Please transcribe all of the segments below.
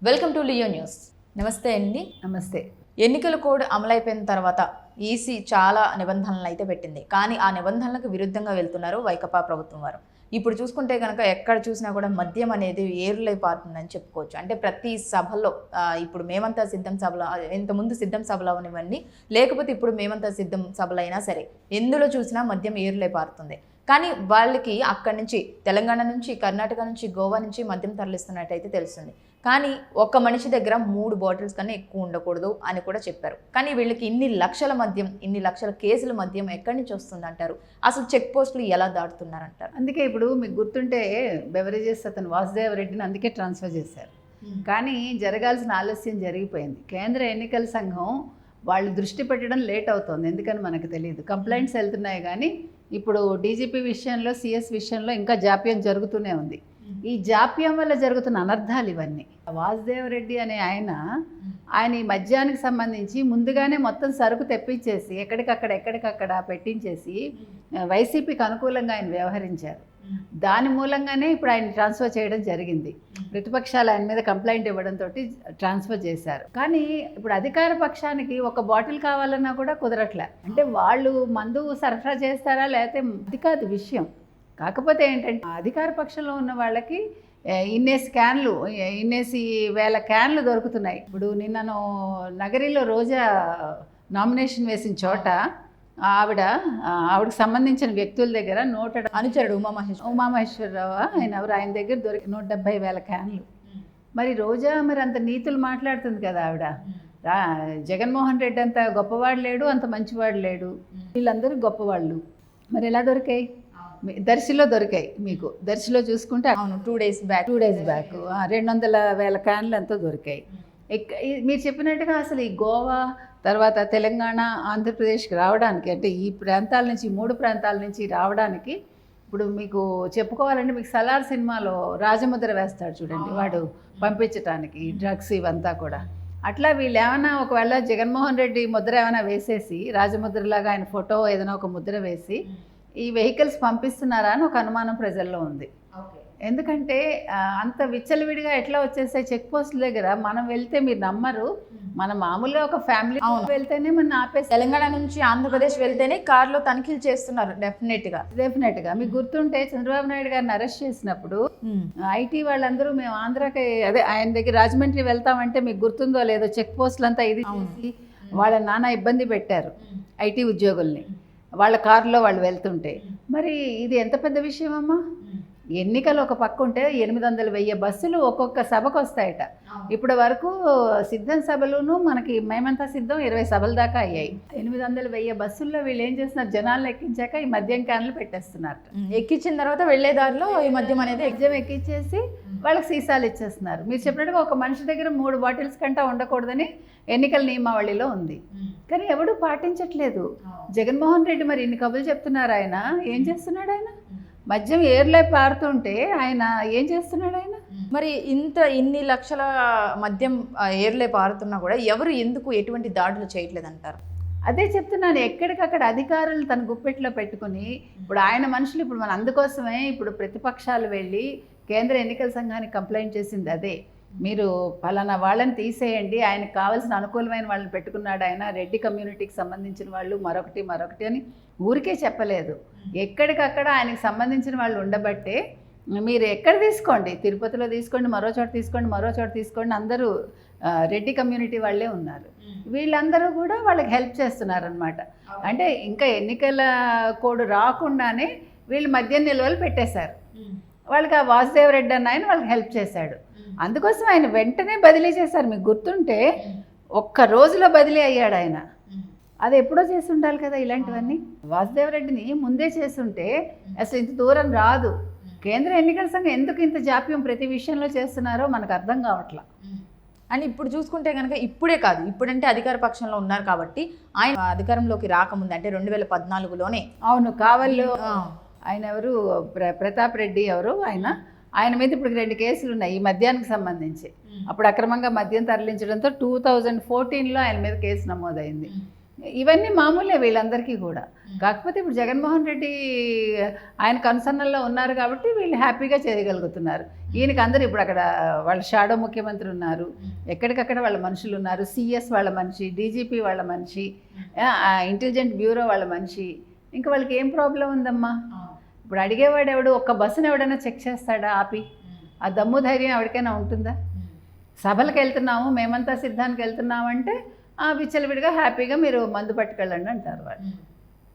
Welcome to Leo news. నమస్తే అండి. నమస్తే. ఎన్నికల కోడ్ అమలైపోయిన తర్వాత ఈసీ చాలా నిబంధనలు అయితే పెట్టింది. కానీ ఆ నిబంధనలకు విరుద్ధంగా వెళ్తున్నారు వైకాపా ప్రభుత్వం వారు. ఇప్పుడు చూసుకుంటే కనుక ఎక్కడ చూసినా కూడా మద్యం అనేది ఏరులై పారుతుందని చెప్పుకోవచ్చు. అంటే ప్రతి సభలో ఇప్పుడు మేమంతా సిద్ధం సభలో, ఇంతకుముందు సిద్ధం సభలో అవనివ్వండి, లేకపోతే ఇప్పుడు మేమంతా సిద్ధం సభలో అయినా సరే ఎందులో చూసినా మద్యం ఏరులై పారుతుంది. కానీ వాళ్ళకి అక్కడి నుంచి తెలంగాణ నుంచి, కర్ణాటక నుంచి, గోవా నుంచి మద్యం తరలిస్తున్నట్టయితే తెలుస్తుంది. కానీ ఒక్క మనిషి దగ్గర 3 బాటిల్స్ కన్నా ఎక్కువ ఉండకూడదు అని కూడా చెప్పారు. కానీ వీళ్ళకి ఇన్ని లక్షల మద్యం, ఇన్ని లక్షల కేసుల మద్యం ఎక్కడి నుంచి వస్తుందంటారు? అసలు చెక్ పోస్టులు ఎలా దాటుతున్నారంటారు? అందుకే ఇప్పుడు మీకు గుర్తుంటే బెవరేజెస్ అతను వాసుదేవ రెడ్డిని అందుకే ట్రాన్స్ఫర్ చేశారు. కానీ జరగాల్సిన ఆలస్యం జరిగిపోయింది. కేంద్ర ఎన్నికల సంఘం వాళ్ళు దృష్టి పెట్టడం లేట్ అవుతుంది. ఎందుకని మనకు తెలియదు. కంప్లైంట్స్ వెళ్తున్నాయి కానీ ఇప్పుడు డీజీపీ విషయంలో, సిఎస్ విషయంలో ఇంకా జాప్యం జరుగుతూనే ఉంది. ఈ జాప్యం వల్ల జరుగుతున్న అనర్థాలు ఇవన్నీ. వాసుదేవ రెడ్డి అనే ఆయన ఈ మద్యానికి సంబంధించి ముందుగానే మొత్తం సరుకు తెప్పించేసి ఎక్కడికక్కడ పెట్టించేసి వైసీపీకి అనుకూలంగా ఆయన వ్యవహరించారు. దాని మూలంగానే ఇప్పుడు ఆయన ట్రాన్స్ఫర్ చేయడం జరిగింది. ప్రతిపక్షాలు ఆయన మీద కంప్లైంట్ ఇవ్వడంతో ట్రాన్స్ఫర్ చేశారు. కానీ ఇప్పుడు అధికార పక్షానికి ఒక బాటిల్ కావాలన్నా కూడా కుదరట్లే. అంటే వాళ్ళు మందు సరఫరా చేస్తారా లేకపోతే అది కాదు విషయం. కాకపోతే ఏంటంటే అధికార పక్షంలో ఉన్న వాళ్ళకి ఇన్నేసి వేల క్యాన్లు దొరుకుతున్నాయి. ఇప్పుడు నిన్నను నగరిలో రోజా నామినేషన్ వేసిన చోట ఆవిడకి సంబంధించిన వ్యక్తుల దగ్గర అనుచరుడు ఉమామహేశ్వరరావు ఆయన దగ్గర 170,000 క్యాన్లు. మరి రోజా అంత నీతులు మాట్లాడుతుంది కదా ఆవిడ. జగన్మోహన్ రెడ్డి అంత గొప్పవాడు లేడు, అంత మంచివాడు లేడు, వీళ్ళందరూ గొప్పవాళ్ళు. మరి ఎలా దొరికాయి? దర్శిలో దొరికాయి. మీకు దర్శిలో చూసుకుంటే 2 డేస్ బ్యాక్ 200,000 క్యాన్లు ఎంతో దొరికాయి. మీరు చెప్పినట్టుగా అసలు ఈ గోవా తర్వాత తెలంగాణ, ఆంధ్రప్రదేశ్కి రావడానికి, అంటే ఈ ప్రాంతాల నుంచి 3 ప్రాంతాల నుంచి రావడానికి, ఇప్పుడు మీకు చెప్పుకోవాలంటే మీకు సలార్ సినిమాలో రాజముద్ర వేస్తాడు చూడండి, వాడు పంపించడానికి డ్రగ్స్ ఇవంతా కూడా. అట్లా వీళ్ళు ఏమైనా ఒకవేళ జగన్మోహన్ రెడ్డి ముద్ర ఏమైనా వేసేసి, రాజముద్రలాగా ఆయన ఫోటో ఏదైనా ఒక ముద్ర వేసి ఈ వెహికల్స్ పంపిస్తున్నారా అని ఒక అనుమానం ప్రజల్లో ఉంది. ఎందుకంటే అంత విచ్చలవిడిగా ఎట్లా వచ్చేస్తాయి చెక్ పోస్టుల దగ్గర. మనం వెళ్తే మీరు నమ్మరు, మనం మామూలుగా ఒక ఫ్యామిలీ వెళ్తేనే మనం ఆపేసి, తెలంగాణ నుంచి ఆంధ్రప్రదేశ్ వెళ్తేనే కార్లో తనిఖీలు చేస్తున్నారు. డెఫినెట్గా మీకు గుర్తుంటే చంద్రబాబు నాయుడు గారిని అరెస్ట్ చేసినప్పుడు ఐటీ వాళ్ళందరూ మేము ఆంధ్రాకి ఆయన దగ్గర రాజమండ్రి వెళ్తామంటే మీకు గుర్తుందో లేదో చెక్ పోస్టులు అంతా ఇది చేసి వాళ్ళ నాన్న ఇబ్బంది పెట్టారు ఐటీ ఉద్యోగుల్ని. వాళ్ళ కారులో వాళ్ళు వెళ్తుంటే. మరి ఇది ఎంత పెద్ద విషయం అమ్మా. ఎన్నికలు ఒక పక్క ఉంటే 800,000 బస్సులు ఒక్కొక్క సభకు వస్తాయట. ఇప్పటి వరకు సిద్ధం సభలును మనకి మేమంతా సిద్ధం 20 సభల దాకా అయ్యాయి. 800,000 బస్సుల్లో వీళ్ళు ఏం చేస్తున్నారు, జనాలను ఎక్కించాక ఈ మద్యం క్యాన్లు పెట్టేస్తున్నారు. ఎక్కించిన తర్వాత వెళ్లేదారిలో ఈ మద్యం అనేది ఎక్కించేసి వాళ్ళకి సీసాలు ఇచ్చేస్తున్నారు. మీరు చెప్పినట్టుగా ఒక మనిషి దగ్గర 3 బాటిల్స్ కంటే ఉండకూడదని ఎన్నికల నియమావళిలో ఉంది. కానీ ఎవడూ పాటించట్లేదు. జగన్మోహన్ రెడ్డి మరి ఇన్ని కబుర్లు చెప్తున్నారు. ఆయన ఏం చేస్తున్నాడు? ఆయన మద్యం ఏర్లై పారుతుంటే ఆయన ఏం చేస్తున్నాడు? ఆయన మరి ఇన్ని లక్షల మద్యం ఏర్లే పారుతున్నా కూడా ఎవరు ఎందుకు ఎటువంటి దాడులు చేయట్లేదంటారు? అదే చెప్తున్నాను. ఎక్కడికక్కడ అధికారులు తన గుప్పెట్లో పెట్టుకుని ఇప్పుడు ఆయన మనుషులు, ఇప్పుడు మన అందుకోసమే ఇప్పుడు ప్రతిపక్షాలు వెళ్ళి కేంద్ర ఎన్నికల సంఘానికి కంప్లైంట్ చేసింది అదే. మీరు పలానా వాళ్ళని తీసేయండి, ఆయనకు కావాల్సిన అనుకూలమైన వాళ్ళని పెట్టుకున్నాడు ఆయన, రెడ్డి కమ్యూనిటీకి సంబంధించిన వాళ్ళు మరొకటి అని ఊరికే చెప్పలేదు. ఎక్కడికక్కడ ఆయనకు సంబంధించిన వాళ్ళు ఉండబట్టే మీరు ఎక్కడ తీసుకోండి, తిరుపతిలో తీసుకోండి, మరో చోట తీసుకోండి, అందరూ రెడ్డి కమ్యూనిటీ వాళ్ళే ఉన్నారు. వీళ్ళందరూ కూడా వాళ్ళకి హెల్ప్ చేస్తున్నారనమాట. అంటే ఇంకా ఎన్నికల కోడ్ రాకుండానే వీళ్ళు మద్యం నిల్వలు పెట్టేశారు. వాళ్ళకి ఆ వాసుదేవ రెడ్డి అన్న ఆయన వాళ్ళకి హెల్ప్ చేశాడు. అందుకోసం ఆయన వెంటనే బదిలీ చేశారు. మీకు గుర్తుంటే ఒక్క రోజులో బదిలీ అయ్యాడు ఆయన. అది ఎప్పుడో చేసి ఉండాలి కదా ఇలాంటివన్నీ. వాసుదేవ రెడ్డిని ముందే చేస్తుంటే అసలు ఇంత దూరం రాదు. కేంద్ర ఎన్నికల సంఘం ఎందుకు ఇంత జాప్యం ప్రతి విషయంలో చేస్తున్నారో మనకు అర్థం కావట్లా. అని ఇప్పుడు చూసుకుంటే కనుక ఇప్పుడే కాదు, ఇప్పుడంటే అధికార పక్షంలో ఉన్నారు కాబట్టి ఆయన అధికారంలోకి రాకముందు అంటే 2014లోనే అవును కావల్లో ఆయన ఎవరు ప్రతాప్ రెడ్డి ఎవరు ఆయన మీద ఇప్పుడు 2 కేసులు ఉన్నాయి ఈ మద్యానికి సంబంధించి. అప్పుడు అక్రమంగా మద్యం తరలించడంతో 2014లో ఆయన మీద కేసు నమోదైంది. ఇవన్నీ మామూలే వీళ్ళందరికీ కూడా. కాకపోతే ఇప్పుడు జగన్మోహన్ రెడ్డి ఆయన కన్సర్న్లో ఉన్నారు కాబట్టి వీళ్ళు హ్యాపీగా చేయగలుగుతున్నారు. ఈయనకి అందరూ ఇప్పుడు అక్కడ వాళ్ళ షాడో ముఖ్యమంత్రి ఉన్నారు, ఎక్కడికక్కడ వాళ్ళ మనుషులు ఉన్నారు, సిఎస్ వాళ్ళ మనిషి, డీజీపీ వాళ్ళ మనిషి, ఇంటెలిజెంట్ బ్యూరో వాళ్ళ మనిషి. ఇంకా వాళ్ళకి ఏం ప్రాబ్లం ఉందమ్మా? ఇప్పుడు అడిగేవాడు ఎవడు? ఒక్క బస్సును ఎవడైనా చెక్ చేస్తాడా ఆపి? ఆ దమ్ము ధైర్యం ఎవరికైనా ఉంటుందా? సభలకు వెళ్తున్నాము, మేమంతా సిద్ధానికి వెళ్తున్నామంటే విచ్చలవిడిగా హ్యాపీగా మీరు మందు పట్టుకెళ్ళండి అంటారు వాళ్ళు.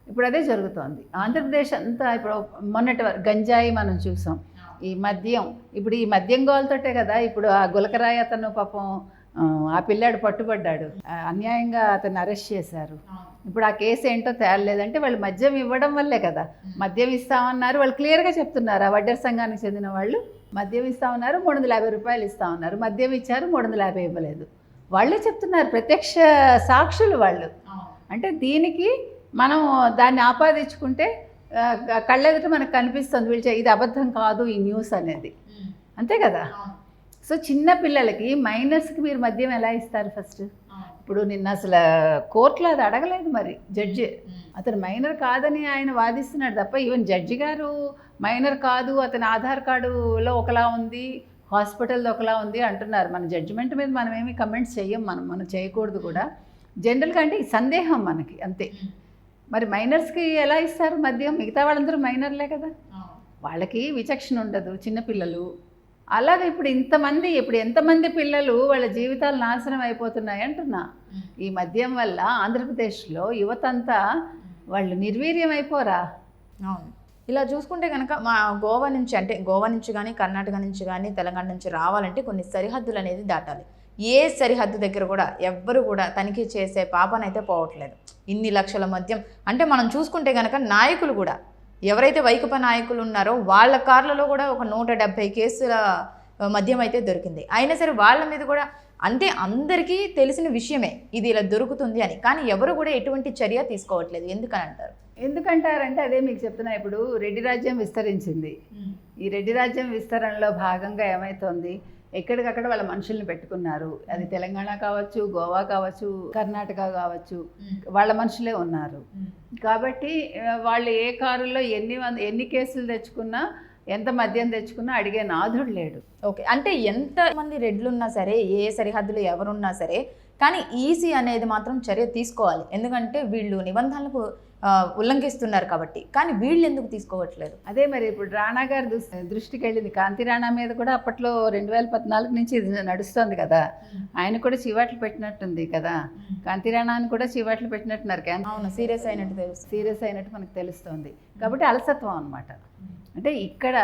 ఇప్పుడు అదే జరుగుతోంది ఆంధ్రప్రదేశ్ అంతా. ఇప్పుడు మొన్నటి గంజాయి మనం చూసాం, ఈ మద్యం. ఇప్పుడు ఈ మద్యం గోలతోటే కదా ఇప్పుడు ఆ గులకరాయి అతను పాపం ఆ పిల్లాడు పట్టుబడ్డాడు, అన్యాయంగా అతను అరెస్ట్ చేశారు. ఇప్పుడు ఆ కేసు ఏంటో తేలలేదంటే వాళ్ళు మద్యం ఇవ్వడం వల్లే కదా. మద్యం ఇస్తామన్నారు, వాళ్ళు క్లియర్గా చెప్తున్నారు. ఆ వడ్డెర సంఘానికి చెందిన వాళ్ళు మద్యం ఇస్తామన్నారు, 350 రూపాయలు ఇస్తామన్నారు. మద్యం ఇచ్చారు, 350 ఇవ్వలేదు. వాళ్ళే చెప్తున్నారు, ప్రత్యక్ష సాక్షులు వాళ్ళు. అంటే దీనికి మనం దాన్ని ఆపాదించుకుంటే కళ్ళెదుట మనకు కనిపిస్తుంది వీళ్ళు ఇది అబద్ధం కాదు ఈ న్యూస్ అనేది, అంతే కదా. సో చిన్న పిల్లలకి, మైనర్స్కి మీరు మద్యం ఎలా ఇస్తారు ఫస్ట్? ఇప్పుడు నిన్న అసలు కోర్టులో అది అడగలేదు మరి జడ్జి. అతను మైనర్ కాదని ఆయన వాదిస్తున్నాడు తప్ప, ఈవెన్ జడ్జి గారు మైనర్ కాదు, అతని ఆధార్ కార్డులో ఒకలా ఉంది, హాస్పిటల్ది ఒకలా ఉంది అంటున్నారు. మన జడ్జిమెంట్ మీద మనం ఏమి కమెంట్స్ చెయ్యం, మనం చేయకూడదు కూడా. జనరల్గా అంటే ఈ సందేహం మనకి అంతే. మరి మైనర్స్కి ఎలా ఇస్తారు మద్యం? మిగతా వాళ్ళందరూ మైనర్లే కదా, వాళ్ళకి విచక్షణ ఉండదు, చిన్నపిల్లలు. అలాగే ఇప్పుడు ఎంతమంది పిల్లలు వాళ్ళ జీవితాలు నాశనం అయిపోతున్నాయి అంటున్నా ఈ మద్యం వల్ల. ఆంధ్రప్రదేశ్లో యువతంతా వాళ్ళు నిర్వీర్యం అయిపోరా? అవును. ఇలా చూసుకుంటే కనుక మా గోవా నుంచి కానీ కర్ణాటక నుంచి కానీ తెలంగాణ నుంచి రావాలంటే కొన్ని సరిహద్దులు అనేది దాటాలి. ఏ సరిహద్దు దగ్గర కూడా ఎవ్వరు కూడా తనిఖీ చేసే పాపనైతే పోవట్లేదు. ఇన్ని లక్షల మద్యం అంటే మనం చూసుకుంటే కనుక నాయకులు కూడా, ఎవరైతే వైకపా నాయకులు ఉన్నారో వాళ్ళ కార్లలో కూడా ఒక 170 కేసుల మద్యం అయితే దొరికింది. అయినా సరే వాళ్ళ మీద కూడా అంటే అందరికీ తెలిసిన విషయమే ఇది ఇలా దొరుకుతుంది అని, కానీ ఎవరు కూడా ఎటువంటి చర్య తీసుకోవట్లేదు. ఎందుకని అంటారు? ఎందుకంటారంటే అదే మీకు చెప్తున్నా. ఇప్పుడు రెడ్డి రాజ్యం విస్తరించింది. ఈ రెడ్డి రాజ్యం విస్తరణలో భాగంగా ఏమవుతోంది, ఎక్కడికక్కడ వాళ్ళ మనుషుల్ని పెట్టుకున్నారు. అది తెలంగాణ కావచ్చు, గోవా కావచ్చు, కర్ణాటక కావచ్చు, వాళ్ళ మనుషులే ఉన్నారు. కాబట్టి వాళ్ళు ఏ కారుల్లో ఎన్ని కేసులు తెచ్చుకున్నా, ఎంత మద్యం తెచ్చుకున్నా అడిగే నాథుడు లేడు. ఓకే, అంటే ఎంతమంది రెడ్లు ఉన్నా సరే, ఏ సరిహద్దులు ఎవరున్నా సరే, కానీ ఈసీ అనేది మాత్రం చర్య తీసుకోవాలి. ఎందుకంటే వీళ్ళు నిబంధనలకు ఉల్లంఘిస్తున్నారు కాబట్టి. కానీ వీళ్ళు ఎందుకు తీసుకోవట్లేదు? అదే మరి ఇప్పుడు రాణా గారి దృష్టికి వెళ్ళింది. కాంతి రాణా మీద కూడా అప్పట్లో 2014 నుంచి ఇది నడుస్తుంది కదా, ఆయన కూడా చివాట్లు పెట్టినట్టుంది కదా. కాంతి రాణాని కూడా చివాట్లు పెట్టినట్టున్నారు. అవును, సీరియస్ అయినట్టు మనకు తెలుస్తుంది. కాబట్టి అలసత్వం అనమాట. అంటే ఇక్కడ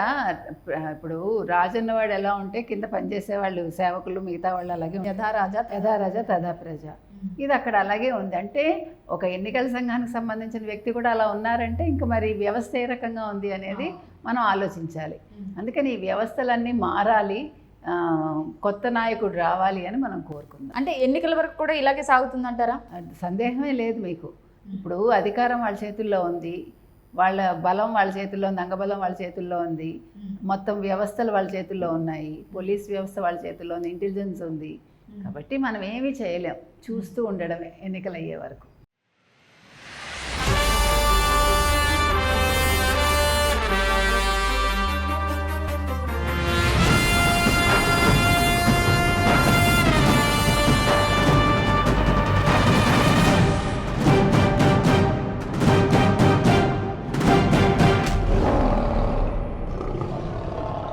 ఇప్పుడు రాజన్నవాడు ఎలా ఉంటే కింద పనిచేసే వాళ్ళు సేవకులు మిగతా వాళ్ళు అలాగే యథా రాజా తథా ప్రజ. ఇది అక్కడ అలాగే ఉంది. అంటే ఒక ఎన్నికల సంఘానికి సంబంధించిన వ్యక్తి కూడా అలా ఉన్నారంటే ఇంకా మరి వ్యవస్థ ఏ రకంగా ఉంది అనేది మనం ఆలోచించాలి. అందుకని ఈ వ్యవస్థలన్నీ మారాలి, కొత్త నాయకుడు రావాలి అని మనం కోరుకుందాం. అంటే ఎన్నికల వరకు కూడా ఇలాగే సాగుతుందంటారా? సందేహమే లేదు మీకు. ఇప్పుడు అధికారం వాళ్ళ చేతుల్లో ఉంది, వాళ్ళ బలం వాళ్ళ చేతుల్లో ఉంది, అంగబలం వాళ్ళ చేతుల్లో ఉంది, మొత్తం వ్యవస్థలు వాళ్ళ చేతుల్లో ఉన్నాయి, పోలీస్ వ్యవస్థ వాళ్ళ చేతుల్లో ఉంది, ఇంటెలిజెన్స్ ఉంది. కాబట్టి మనం ఏమీ చేయలేం, చూస్తూ ఉండడమే ఎన్నికలు అయ్యే వరకు.